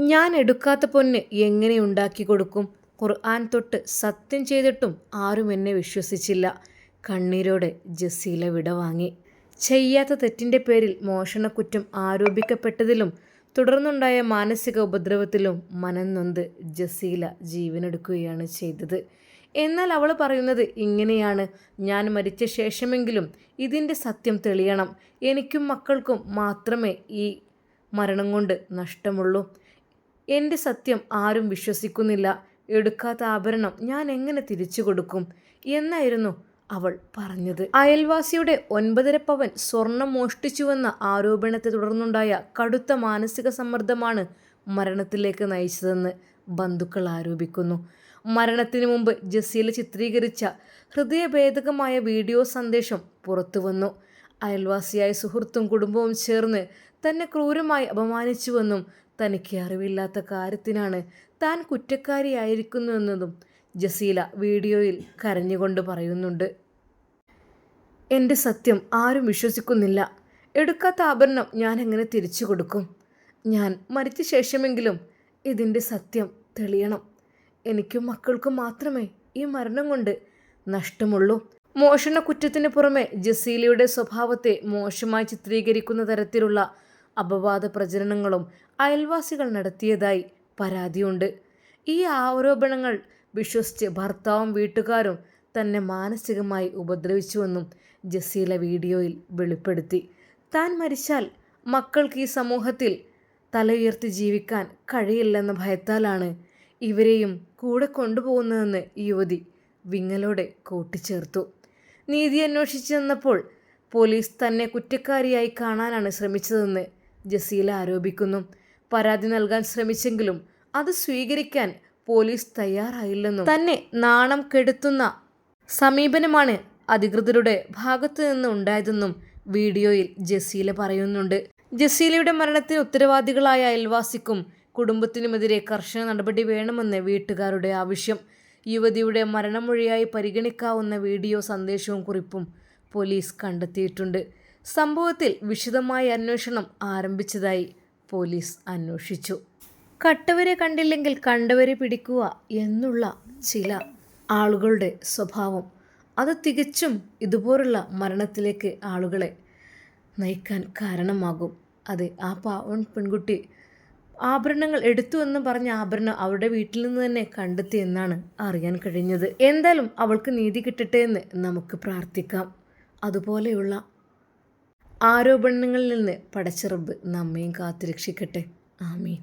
ഞാൻ എടുക്കാത്ത പൊന്ന് എങ്ങനെ ഉണ്ടാക്കി കൊടുക്കും? ഖുർആൻ തൊട്ട് സത്യം ചെയ്തിട്ടും ആരും എന്നെ വിശ്വസിച്ചില്ല. കണ്ണീരോടെ ജസീല വിടവാങ്ങി. ചെയ്യാത്ത തെറ്റിൻ്റെ പേരിൽ മോഷണക്കുറ്റം ആരോപിക്കപ്പെട്ടതിലും തുടർന്നുണ്ടായ മാനസിക ഉപദ്രവത്തിലും മനം നൊന്ത് ജസീല ജീവനെടുക്കുകയാണ് ചെയ്തത്. എന്നാൽ അവൾ പറയുന്നത് ഇങ്ങനെയാണ്: ഞാൻ മരിച്ച ശേഷമെങ്കിലും ഇതിൻ്റെ സത്യം തെളിയണം. എനിക്കും മക്കൾക്കും മാത്രമേ ഈ മരണം കൊണ്ട് നഷ്ടമുള്ളൂ. എൻ്റെ സത്യം ആരും വിശ്വസിക്കുന്നില്ല. എടുക്കാത്ത ആഭരണം ഞാൻ എങ്ങനെ തിരിച്ചു കൊടുക്കും എന്നായിരുന്നു അവൾ പറഞ്ഞത്. അയൽവാസിയുടെ 9.5 പവൻ സ്വർണം മോഷ്ടിച്ചുവെന്ന ആരോപണത്തെ തുടർന്നുണ്ടായ കടുത്ത മാനസിക സമ്മർദ്ദമാണ് മരണത്തിലേക്ക് നയിച്ചതെന്ന് ബന്ധുക്കൾ ആരോപിക്കുന്നു. മരണത്തിന് മുമ്പ് ജസീല ചിത്രീകരിച്ച ഹൃദയഭേദകമായ വീഡിയോ സന്ദേശം പുറത്തുവന്നു. അയൽവാസിയായ സുഹൃത്തും കുടുംബവും ചേർന്ന് തന്നെ ക്രൂരമായി അപമാനിച്ചുവെന്നും തനിക്ക് അറിവില്ലാത്ത കാര്യത്തിനാണ് താൻ കുറ്റക്കാരിയായിരിക്കുന്നുവെന്നതും ജസീല വീഡിയോയിൽ കരഞ്ഞുകൊണ്ട് പറയുന്നുണ്ട്. എൻ്റെ സത്യം ആരും വിശ്വസിക്കുന്നില്ല. എടുക്കാത്ത ആഭരണം ഞാൻ എങ്ങനെ തിരിച്ചു കൊടുക്കും? ഞാൻ മരിച്ച ശേഷമെങ്കിലും ഇതിൻ്റെ സത്യം തെളിയണം. എനിക്കും മക്കൾക്കും മാത്രമേ ഈ മരണം കൊണ്ട് നഷ്ടമുള്ളൂ. മോഷണക്കുറ്റത്തിന് പുറമെ ജസീലയുടെ സ്വഭാവത്തെ മോശമായി ചിത്രീകരിക്കുന്ന തരത്തിലുള്ള അപവാദ പ്രചരണങ്ങളും അയൽവാസികൾ നടത്തിയതായി പരാതിയുണ്ട്. ഈ ആരോപണങ്ങൾ വിശ്വസിച്ച് ഭർത്താവും വീട്ടുകാരും തന്നെ മാനസികമായി ഉപദ്രവിച്ചുവെന്നും ജസീല വീഡിയോയിൽ വെളിപ്പെടുത്തി. താൻ മരിച്ചാൽ മക്കൾക്ക് ഈ സമൂഹത്തിൽ തലയുയർത്തി ജീവിക്കാൻ കഴിയില്ലെന്ന ഭയത്താലാണ് ഇവരെയും കൂടെ കൊണ്ടുപോകുന്നതെന്ന് യുവതി വിങ്ങലോടെ കൂട്ടിച്ചേർത്തു. നീതി അന്വേഷിച്ചു ചെന്നപ്പോൾ പോലീസ് തന്നെ കുറ്റക്കാരിയായി കാണാനാണ് ശ്രമിച്ചതെന്ന് ജസീല ആരോപിക്കുന്നു. പരാതി നൽകാൻ ശ്രമിച്ചെങ്കിലും അത് സ്വീകരിക്കാൻ പോലീസ് തയ്യാറായില്ലെന്നും തന്നെ നാണം കെടുത്തുന്ന സമീപനമാണ് അധികൃതരുടെ ഭാഗത്തു നിന്ന് ഉണ്ടായതെന്നും വീഡിയോയിൽ ജസീല പറയുന്നുണ്ട്. ജസീലയുടെ മരണത്തിന് ഉത്തരവാദികളായ അയൽവാസിക്കും കുടുംബത്തിനുമെതിരെ കർശന നടപടി വേണമെന്ന് വീട്ടുകാരുടെ ആവശ്യം. യുവതിയുടെ മരണമൊഴിയായി പരിഗണിക്കാവുന്ന വീഡിയോ സന്ദേശവും കുറിപ്പും പോലീസ് കണ്ടെത്തിയിട്ടുണ്ട്. സംഭവത്തിൽ വിശദമായ അന്വേഷണം ആരംഭിച്ചതായി പോലീസ് അന്വേഷിച്ചു. കട്ടവരെ കണ്ടില്ലെങ്കിൽ കണ്ടവരെ പിടിക്കുക എന്നുള്ള ചില ആളുകളുടെ സ്വഭാവം അത് തികച്ചും ഇതുപോലുള്ള മരണത്തിലേക്ക് ആളുകളെ നയിക്കാൻ കാരണമാകും. അത് ആ പാവൻ പെൺകുട്ടി ആഭരണങ്ങൾ എടുത്തു എന്ന് പറഞ്ഞ ആഭരണം അവരുടെ വീട്ടിൽ നിന്ന് തന്നെ കണ്ടെത്തി എന്നാണ് അറിയാൻ കഴിഞ്ഞത്. എന്തായാലും അവൾക്ക് നീതി കിട്ടട്ടെ എന്ന് നമുക്ക് പ്രാർത്ഥിക്കാം. അതുപോലെയുള്ള ആരോപണങ്ങളിൽ നിന്ന് പടച്ച റബ്ബ് നമ്മയും കാത്തുരക്ഷിക്കട്ടെ. ആമീൻ.